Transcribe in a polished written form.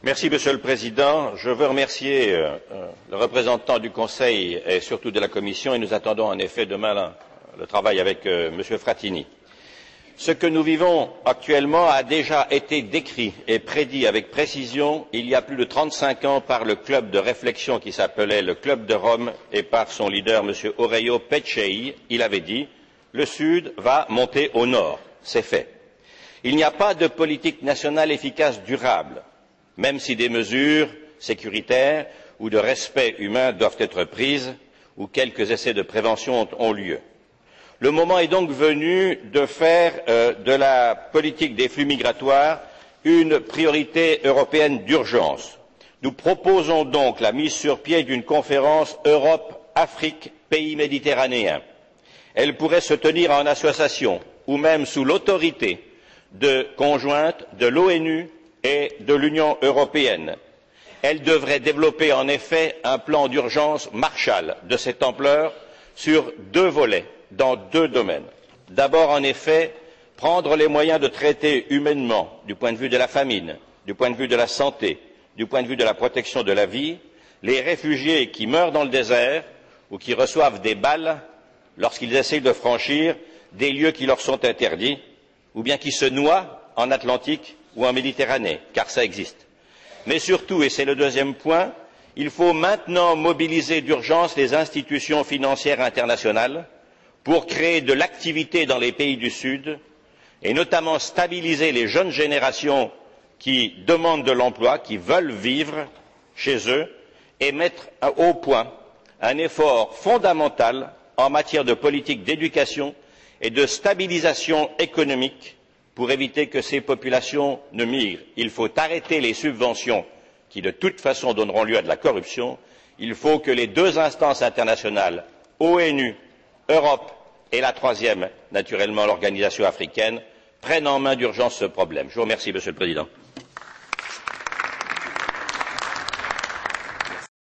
Monsieur le Président. Je veux remercier le représentant du Conseil et surtout de la Commission, et nous attendons en effet demain le travail avec M. Frattini. Ce que nous vivons actuellement a déjà été décrit et prédit avec précision il y a plus de 35 ans par le club de réflexion qui s'appelait le Club de Rome et par son leader, M. Aurelio Peccei. Il avait dit le Sud va monter au Nord. C'est fait. Il n'y a pas de politique nationale efficace durable, même si des mesures sécuritaires ou de respect humain doivent être prises ou quelques essais de prévention ont lieu. Le moment est donc venu de faire de la politique des flux migratoires une priorité européenne d'urgence. Nous proposons donc la mise sur pied d'une conférence Europe-Afrique pays méditerranéens. Elle pourrait se tenir en association ou même sous l'autorité conjointe de l'ONU et de l'Union européenne. Elle devrait développer en effet un plan d'urgence Marshall de cette ampleur sur deux volets, dans deux domaines. D'abord, en effet, prendre les moyens de traiter humainement, du point de vue de la famine, du point de vue de la santé, du point de vue de la protection de la vie, les réfugiés qui meurent dans le désert ou qui reçoivent des balles lorsqu'ils essayent de franchir des lieux qui leur sont interdits, ou bien qui se noient en Atlantique ou en Méditerranée, car ça existe. Mais surtout, et c'est le deuxième point, il faut maintenant mobiliser d'urgence les institutions financières internationales pour créer de l'activité dans les pays du Sud et notamment stabiliser les jeunes générations qui demandent de l'emploi, qui veulent vivre chez eux, et mettre au point un effort fondamental en matière de politique d'éducation et de stabilisation économique pour éviter que ces populations ne migrent. Il faut arrêter les subventions qui, de toute façon, donneront lieu à de la corruption. Il faut que les deux instances internationales, ONU, Europe et la troisième, naturellement, l'organisation africaine, prennent en main d'urgence ce problème. Je vous remercie, Monsieur le Président.